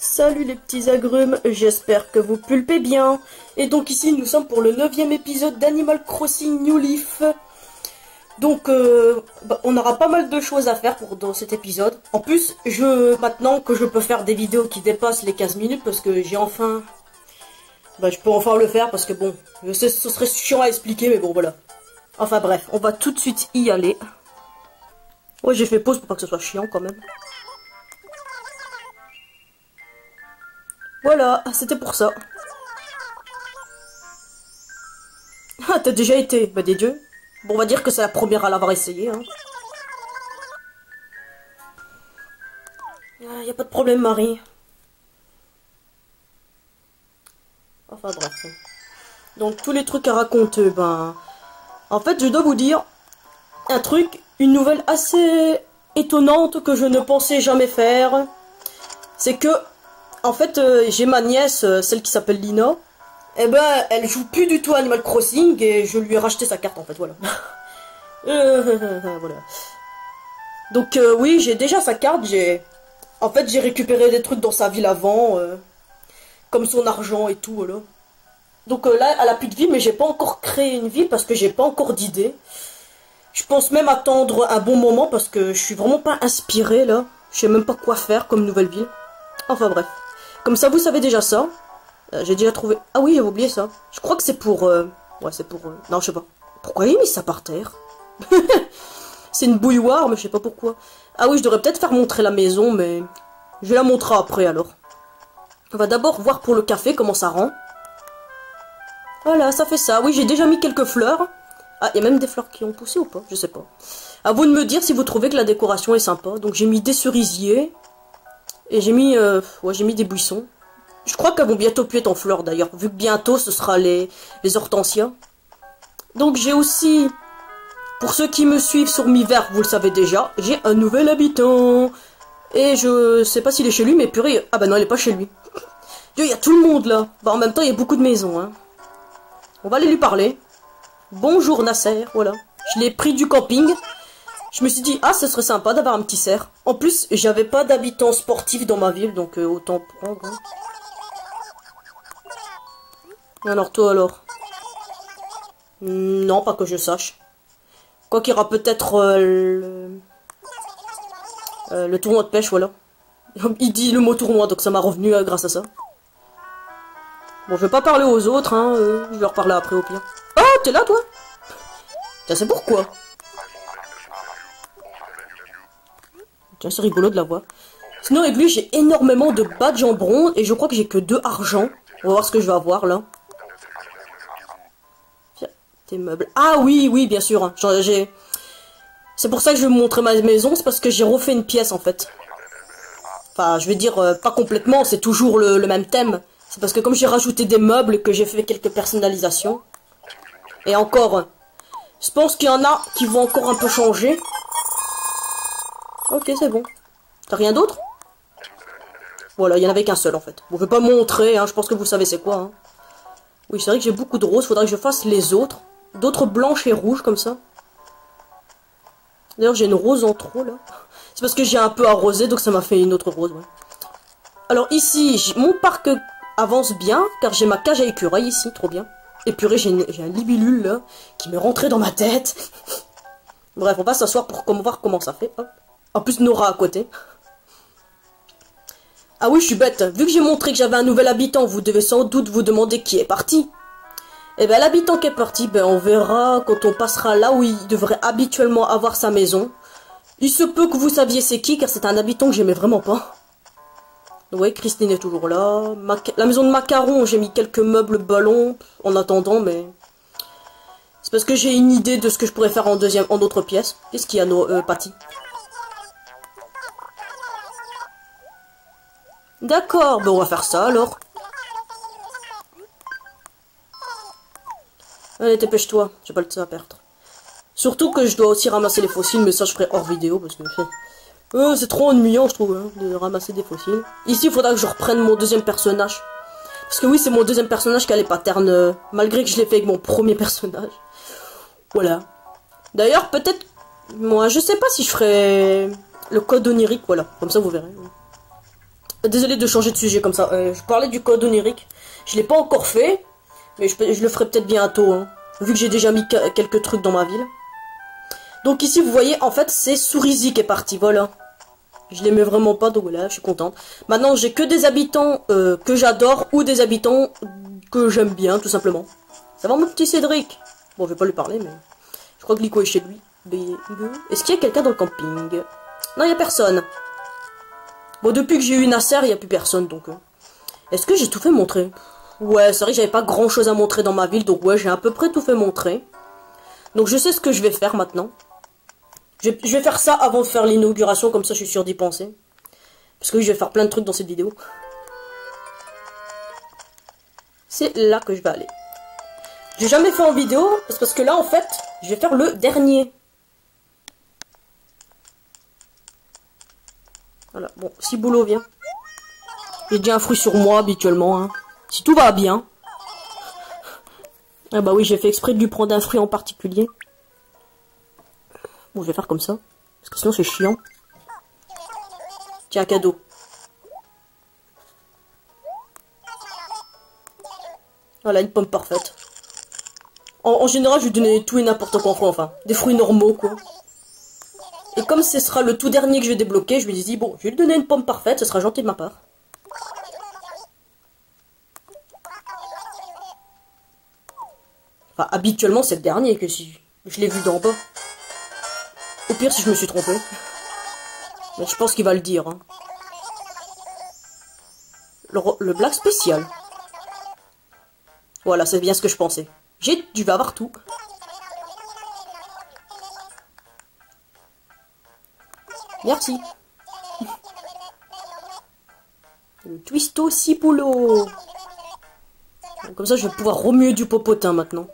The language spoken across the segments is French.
Salut les petits agrumes, j'espère que vous pulpez bien. Et donc ici nous sommes pour le 9e épisode d'Animal Crossing New Leaf. Donc on aura pas mal de choses à faire dans cet épisode. En plus, maintenant que je peux faire des vidéos qui dépassent les 15 minutes parce que j'ai enfin... je peux enfin le faire parce que bon, je sais ce serait chiant à expliquer mais bon voilà. Enfin bref, on va tout de suite y aller. Ouais, j'ai fait pause pour pas que ce soit chiant quand même. Voilà, c'était pour ça. Ah, t'as déjà été, bah des dieux. Bon, on va dire que c'est la première à l'avoir essayé. Hein. Y a pas de problème, Marie. Enfin bref. Donc tous les trucs à raconter, en fait, je dois vous dire un truc, une nouvelle assez étonnante que je ne pensais jamais faire. C'est que, en fait, j'ai ma nièce, celle qui s'appelle Lina. Eh ben, elle joue plus du tout à Animal Crossing et je lui ai racheté sa carte en fait, voilà. Voilà. Donc oui, j'ai déjà sa carte, En fait, j'ai récupéré des trucs dans sa ville avant, comme son argent et tout, voilà. Donc là, elle a plus de ville, mais j'ai pas encore créé une ville parce que j'ai pas encore d'idée. Je pense même attendre un bon moment parce que je suis vraiment pas inspirée là. Je sais même pas quoi faire comme nouvelle ville. Enfin bref. Comme ça, vous savez déjà ça. J'ai déjà trouvé... Ah oui, j'avais oublié ça. Je crois que c'est pour... Ouais, c'est pour... Non, je sais pas. Pourquoi il a mis ça par terre? C'est une bouilloire, mais je sais pas pourquoi. Ah oui, je devrais peut-être faire montrer la maison, mais... Je vais la montrer après, alors. On va d'abord voir pour le café comment ça rend. Voilà, ça fait ça. Oui, j'ai déjà mis quelques fleurs. Ah, il y a même des fleurs qui ont poussé ou pas? Je sais pas. À vous de me dire si vous trouvez que la décoration est sympa. Donc j'ai mis des cerisiers. Et j'ai mis... Ouais, j'ai mis des buissons. Je crois qu'elles vont bientôt plus être en fleurs d'ailleurs, vu que bientôt ce sera les hortensias. Donc j'ai aussi, pour ceux qui me suivent sur Miver, vous le savez déjà, j'ai un nouvel habitant. Et je sais pas s'il est chez lui, mais purée, ah bah non il est pas chez lui. Dieu, il y a tout le monde là. Bah en même temps il y a beaucoup de maisons. Hein. On va aller lui parler. Bonjour Nasser, voilà. Je l'ai pris du camping. Je me suis dit, ah ce serait sympa d'avoir un petit cerf. En plus, j'avais pas d'habitants sportifs dans ma ville, donc autant prendre. Hein. Alors toi alors? Non, pas que je sache. Quoi qu'il y aura peut-être le tournoi de pêche, voilà. Il dit le mot tournoi, donc ça m'a revenu grâce à ça. Bon, je vais pas parler aux autres, hein, je vais leur parler après au pire. Oh, t'es là toi? Tiens, c'est pourquoi? Tiens, c'est rigolo de la voir. Sinon, avec lui, j'ai énormément de badges en bronze, et je crois que j'ai que 2 argent. On va voir ce que je vais avoir, là. Tes meubles. Ah oui, oui, bien sûr. C'est pour ça que je vais vous montrer ma maison, c'est parce que j'ai refait une pièce en fait. Enfin, je vais dire pas complètement, c'est toujours le même thème. C'est parce que comme j'ai rajouté des meubles que j'ai fait quelques personnalisations. Et encore, je pense qu'il y en a qui vont encore un peu changer. Ok, c'est bon. T'as rien d'autre? Voilà, il y en avait qu'un seul en fait. Bon, je vais pas montrer, hein, je pense que vous savez c'est quoi. Hein. Oui, c'est vrai que j'ai beaucoup de roses, faudrait que je fasse les autres. D'autres blanches et rouges comme ça. D'ailleurs j'ai une rose en trop là. C'est parce que j'ai un peu arrosé donc ça m'a fait une autre rose. Ouais. Alors ici mon parc avance bien car j'ai ma cage à écureuil ici, trop bien. Et purée j'ai un libellule là qui m'est rentré dans ma tête. Bref on va s'asseoir pour voir comment ça fait. Hop. En plus Nora à côté. Ah oui je suis bête, vu que j'ai montré que j'avais un nouvel habitant vous devez sans doute vous demander qui est parti. Et ben l'habitant qui est parti, on verra quand on passera là où il devrait habituellement avoir sa maison. Il se peut que vous saviez c'est qui, car c'est un habitant que j'aimais vraiment pas. Donc ouais, Christine est toujours là. La maison de Macaron, j'ai mis quelques meubles ballons en attendant, mais... C'est parce que j'ai une idée de ce que je pourrais faire en autre pièce. Qu'est-ce qu'il y a, Patty? D'accord, on va faire ça alors. Allez, dépêche-toi, j'ai pas le temps à perdre. Surtout que je dois aussi ramasser les fossiles, mais ça je ferai hors vidéo parce que c'est trop ennuyant je trouve hein, de ramasser des fossiles. Ici il faudra que je reprenne mon deuxième personnage. Parce que oui c'est mon deuxième personnage qui a les patterns, malgré que je l'ai fait avec mon premier personnage. Voilà. D'ailleurs peut-être, moi je sais pas si je ferai le code onirique, voilà, comme ça vous verrez. Désolé de changer de sujet comme ça. Je parlais du code onirique. Je l'ai pas encore fait, mais je le ferai peut-être bientôt, hein, vu que j'ai déjà mis quelques trucs dans ma ville. Donc ici, vous voyez, en fait, c'est Cerisy qui est parti, voilà. Je l'aimais vraiment pas, donc voilà, je suis contente. Maintenant, j'ai que des habitants que j'adore, ou des habitants que j'aime bien, tout simplement. Ça va, mon petit Cédric? Bon, je vais pas lui parler, mais... Je crois que Lico est chez lui. Est-ce qu'il y a quelqu'un dans le camping? Non, il y a personne. Bon, depuis que j'ai eu Nasser, il n'y a plus personne, donc... Est-ce que j'ai tout fait montrer? Ouais, c'est vrai que j'avais pas grand-chose à montrer dans ma ville, donc ouais, j'ai à peu près tout fait montrer. Donc je sais ce que je vais faire maintenant. Je vais faire ça avant de faire l'inauguration, comme ça je suis sûr d'y penser. Parce que oui, je vais faire plein de trucs dans cette vidéo. C'est là que je vais aller. J'ai jamais fait en vidéo, parce que là en fait, je vais faire le dernier. Voilà, bon, si boulot vient. J'ai déjà un fruit sur moi habituellement, hein. Si tout va bien. Ah bah oui, j'ai fait exprès de lui prendre un fruit en particulier. Bon, je vais faire comme ça. Parce que sinon c'est chiant. Tiens, un cadeau. Voilà, une pomme parfaite. En général, je lui donnais tout et n'importe quoi, enfin. Des fruits normaux, quoi. Et comme ce sera le tout dernier que je vais débloquer, je lui dis, bon, je vais lui donner une pomme parfaite, ce sera gentil de ma part. Enfin, habituellement, c'est le dernier que si je l'ai vu d'en bas. Au pire, si je me suis trompé. Mais je pense qu'il va le dire. Hein. Le black spécial. Voilà, c'est bien ce que je pensais. Je vais avoir tout. Merci. Le Twisto Cipoulot. Comme ça, je vais pouvoir remuer du popotin maintenant.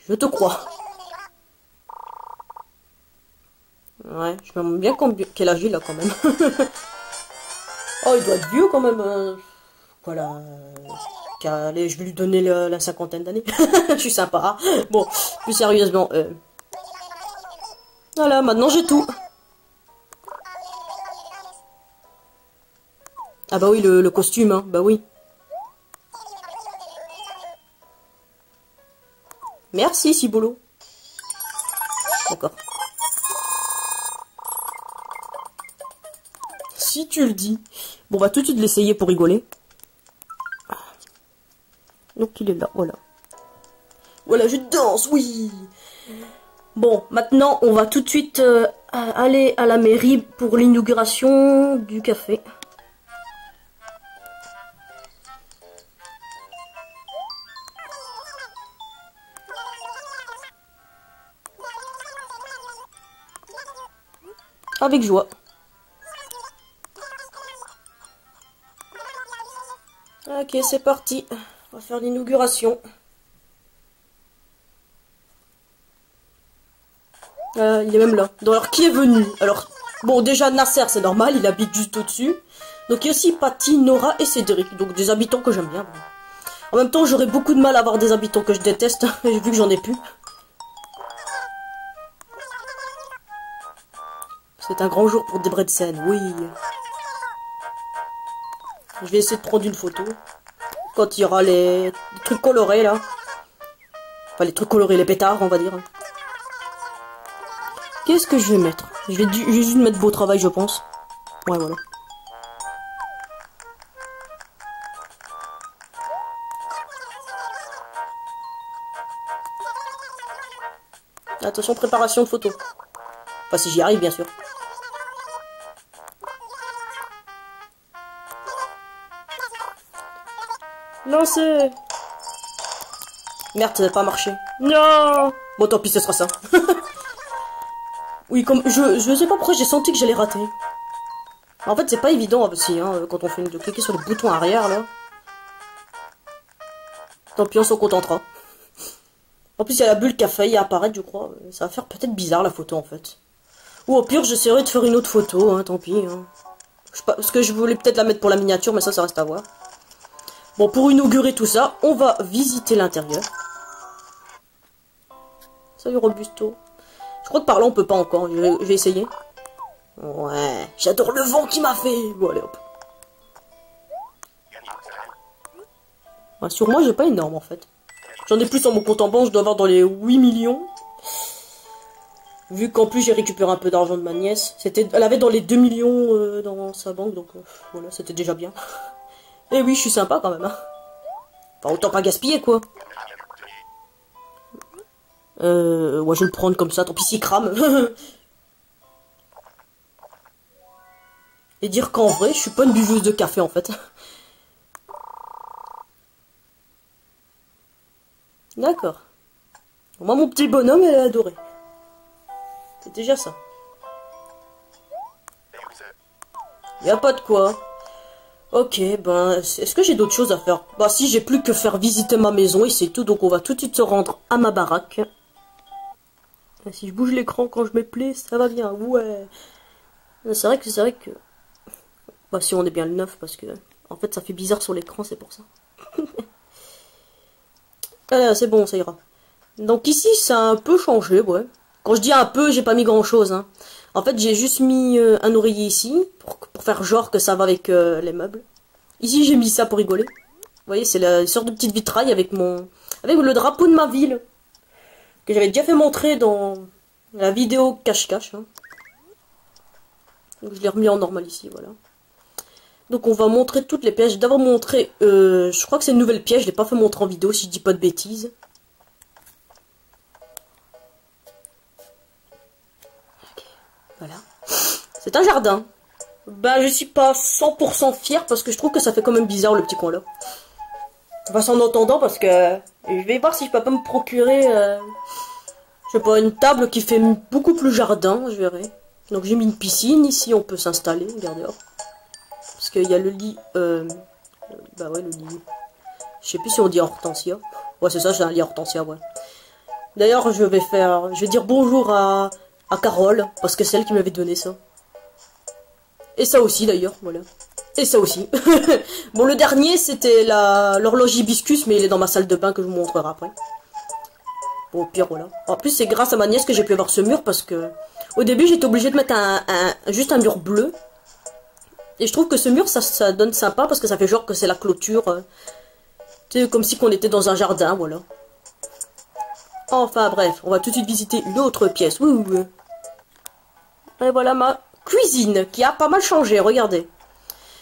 Je te crois. Ouais, je me demande bien quel âge il a quand même. Oh, il doit être vieux quand même. Voilà. Allez, je vais lui donner la cinquantaine d'années. Je suis sympa. Hein. Bon, plus sérieusement. Voilà, maintenant j'ai tout. Ah bah oui, le costume, hein. Bah oui. Merci, Cibolo. D'accord. Si tu le dis. Bon, on va tout de suite l'essayer pour rigoler. Donc il est là, voilà. Voilà, je danse, oui. Bon, maintenant, on va tout de suite aller à la mairie pour l'inauguration du café. Avec joie. Ok, c'est parti. On va faire l'inauguration. Il est même là. Donc, alors, qui est venu? Alors, bon, déjà, Nasser, c'est normal, il habite juste au-dessus. Donc, il y a aussi Patty, Nora et Cédric. Donc, des habitants que j'aime bien. En même temps, j'aurais beaucoup de mal à avoir des habitants que je déteste, vu que j'en ai plus. C'est un grand jour pour Debrecen, oui. Je vais essayer de prendre une photo. Quand il y aura les trucs colorés, là. Enfin, les trucs colorés, les pétards, on va dire. Qu'est-ce que je vais mettre? Je vais juste mettre beau travail, je pense. Ouais, voilà. Attention, préparation de photo. Enfin, si j'y arrive, bien sûr. Lancez. Merde, ça n'a pas marché. Non. Bon, tant pis, ce sera ça. Oui, comme je sais pas pourquoi j'ai senti que j'allais rater. En fait, c'est pas évident aussi, hein, quand on fait de cliquer sur le bouton arrière, là. Tant pis, on s'en contentera. En plus, il y a la bulle qui a failli apparaître, je crois. Ça va faire peut-être bizarre, la photo, en fait. Ou au pire, j'essaierai de faire une autre photo, hein, tant pis. Hein. Parce que je voulais peut-être la mettre pour la miniature, mais ça reste à voir. Bon, pour inaugurer tout ça, on va visiter l'intérieur. Salut Robusto. Je crois que par là on peut pas encore, je vais essayer. Ouais, j'adore le vent qui m'a fait. Bon allez hop. Ouais, sur moi j'ai pas énorme en fait. J'en ai plus sur mon compte en banque, je dois avoir dans les 8 millions. Vu qu'en plus j'ai récupéré un peu d'argent de ma nièce. Elle avait dans les 2 millions dans sa banque, donc voilà, c'était déjà bien. Et oui, je suis sympa quand même. Hein. Enfin, autant pas gaspiller quoi. Ouais, je vais le prendre comme ça, tant pis s'il crame. Et dire qu'en vrai, je suis pas une buveuse de café en fait. D'accord. Moi, mon petit bonhomme, elle a adoré. C'est déjà ça. Y a pas de quoi. Ok, ben, est-ce que j'ai d'autres choses à faire? Bah si, j'ai plus que faire visiter ma maison et c'est tout, donc on va tout de suite se rendre à ma baraque. Si je bouge l'écran quand je me plais, ça va bien, ouais. C'est vrai que... Bah si, on est bien le 9, parce que... En fait, ça fait bizarre sur l'écran, c'est pour ça. Ah, c'est bon, ça ira. Donc ici, ça a un peu changé, ouais. Quand je dis un peu, j'ai pas mis grand-chose, hein. En fait, j'ai juste mis un oreiller ici, pour faire genre que ça va avec les meubles. Ici, j'ai mis ça pour rigoler. Vous voyez, c'est la sorte de petite vitrail avec avec le drapeau de ma ville. Que j'avais déjà fait montrer dans la vidéo cache-cache. Hein. Donc je l'ai remis en normal ici, voilà. Donc on va montrer toutes les pièces. J'ai d'abord montré, je crois que c'est une nouvelle pièce, je l'ai pas fait montrer en vidéo si je dis pas de bêtises. Voilà. C'est un jardin. Ben je suis pas 100% fière parce que je trouve que ça fait quand même bizarre le petit coin là. Enfin en entendant parce que je vais voir si je peux pas me procurer, je sais pas, une table qui fait beaucoup plus jardin, je verrai. Donc j'ai mis une piscine ici, on peut s'installer, regardez hop. Parce qu'il y a le lit, bah ouais le lit. Je sais plus si on dit hortensia. Ouais c'est ça, c'est un lit hortensia, ouais. D'ailleurs je vais dire bonjour à Carole, parce que c'est elle qui m'avait donné ça. Et ça aussi d'ailleurs, voilà. Et ça aussi. Bon le dernier c'était l'horloge hibiscus, mais il est dans ma salle de bain que je vous montrerai après. Bon au pire voilà. En plus c'est grâce à ma nièce que j'ai pu avoir ce mur parce que au début j'étais obligée de mettre juste un mur bleu. Et je trouve que ce mur ça donne sympa parce que ça fait genre que c'est la clôture. Tu sais, comme si qu'on était dans un jardin, voilà. Enfin bref, on va tout de suite visiter une autre pièce. Ouh. Et voilà ma cuisine qui a pas mal changé, regardez.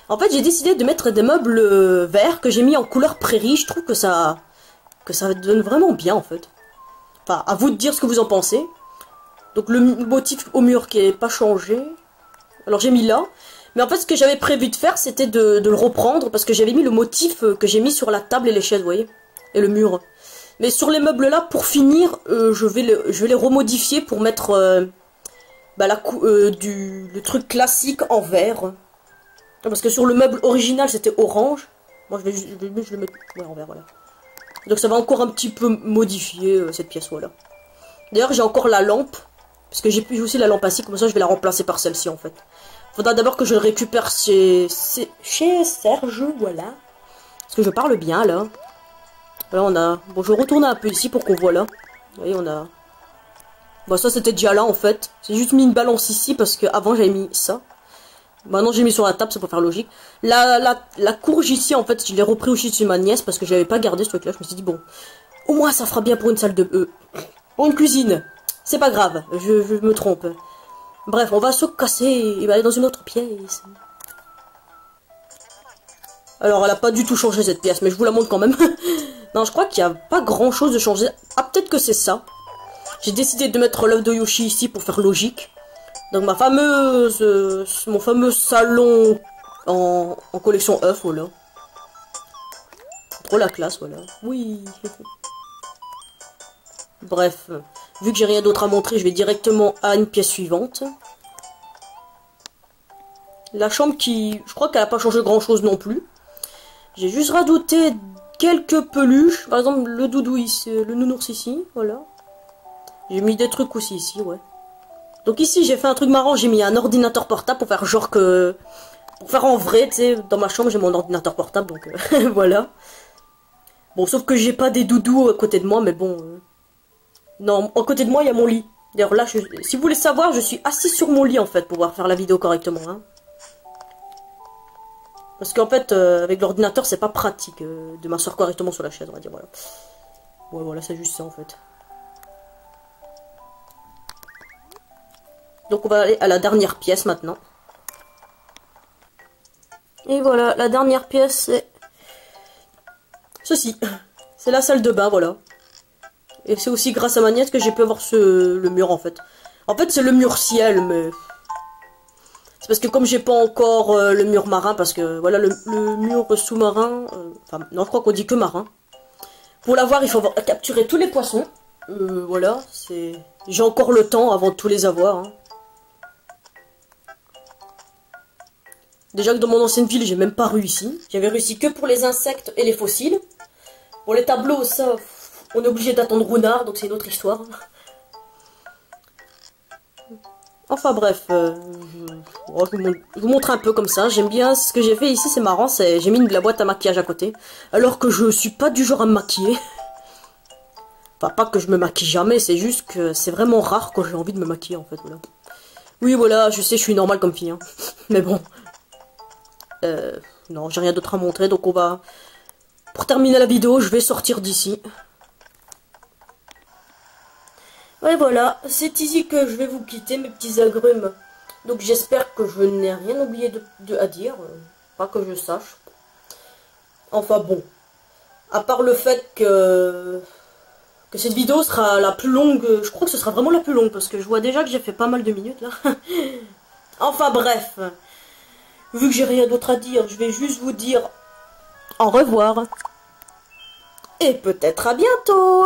En fait j'ai décidé de mettre des meubles verts que j'ai mis en couleur prairie. Je trouve que ça donne vraiment bien en fait. Enfin, à vous de dire ce que vous en pensez. Donc le motif au mur qui est pas changé. Alors j'ai mis là. Mais en fait ce que j'avais prévu de faire c'était de le reprendre. Parce que j'avais mis le motif que j'ai mis sur la table et les chaises, vous voyez. Et le mur. Mais sur les meubles là, pour finir, je vais les remodifier pour mettre le truc classique en vert. Parce que sur le meuble original c'était orange. Moi je vais le mettre en vert, voilà. Donc ça va encore un petit peu modifier cette pièce, voilà. D'ailleurs j'ai encore la lampe. Parce que j'ai plus aussi la lampe assis, comme ça je vais la remplacer par celle-ci en fait. Faudra d'abord que je le récupère chez Serge, voilà. Parce que je parle bien là. Là on a... Bon je retourne un peu ici pour qu'on voit là. Vous voyez on a... Bon ça c'était déjà là en fait. J'ai juste mis une balance ici parce que avant j'avais mis ça. Maintenant j'ai mis sur la table, ça peut faire logique. La courge ici en fait je l'ai repris aussi chez ma nièce parce que j'avais pas gardé ce truc là. Je me suis dit bon, au moins ça fera bien pour une salle de... pour une cuisine. C'est pas grave, je me trompe. Bref, on va se casser et aller dans une autre pièce. Alors elle a pas du tout changé cette pièce, mais je vous la montre quand même. Non je crois qu'il n'y a pas grand chose de changé. Ah peut-être que c'est ça. J'ai décidé de mettre l'œuf de Yoshi ici pour faire logique. Donc mon fameux salon en collection œuf, voilà. Trop la classe, voilà. Oui. Bref, vu que j'ai rien d'autre à montrer, je vais directement à une pièce suivante. La chambre qui... Je crois qu'elle n'a pas changé grand chose non plus. J'ai juste rajouté quelques peluches. Par exemple, le doudou ici, le nounours ici, voilà. J'ai mis des trucs aussi ici, ouais. Donc ici, j'ai fait un truc marrant. J'ai mis un ordinateur portable pour faire genre que... Pour faire en vrai, tu sais, dans ma chambre, j'ai mon ordinateur portable, donc voilà. Bon, sauf que j'ai pas des doudous à côté de moi, mais bon... Non, à côté de moi, il y a mon lit. D'ailleurs, là, si vous voulez savoir, je suis assis sur mon lit, en fait, pour pouvoir faire la vidéo correctement, hein. Parce qu'en fait, avec l'ordinateur, c'est pas pratique de m'asseoir correctement sur la chaise, on va dire, voilà. Ouais, voilà, c'est juste ça, en fait. Donc, on va aller à la dernière pièce, maintenant. Et voilà, la dernière pièce, c'est... ceci. C'est la salle de bain, voilà. Et c'est aussi grâce à ma nièce que j'ai pu avoir le mur, en fait. En fait, c'est le mur ciel, mais... c'est parce que comme j'ai pas encore le mur marin, parce que, voilà, le mur sous-marin... enfin, non, je crois qu'on dit que marin. Pour l'avoir, il faut capturer tous les poissons. Voilà, c'est... j'ai encore le temps avant de tous les avoir, hein. Déjà que dans mon ancienne ville, j'ai même pas réussi. J'avais réussi que pour les insectes et les fossiles. Pour les tableaux, ça... on est obligé d'attendre Runard, donc c'est une autre histoire. Enfin bref, je vous montre un peu comme ça. J'aime bien ce que j'ai fait ici, c'est marrant. J'ai mis de la boîte à maquillage à côté. Alors que je suis pas du genre à me maquiller. Enfin, pas que je me maquille jamais, c'est juste que c'est vraiment rare quand j'ai envie de me maquiller en fait. Voilà. Oui, voilà, je sais, je suis normale comme fille. Hein. Mais bon. Non, j'ai rien d'autre à montrer, donc on va... pour terminer la vidéo, je vais sortir d'ici. Ouais, voilà, c'est ici que je vais vous quitter, mes petits agrumes. Donc j'espère que je n'ai rien oublié à dire, pas que je sache. Enfin bon, à part le fait que cette vidéo sera la plus longue, je crois que ce sera vraiment la plus longue, parce que je vois déjà que j'ai fait pas mal de minutes là. Enfin bref, vu que j'ai rien d'autre à dire, je vais juste vous dire au revoir. Et peut-être à bientôt.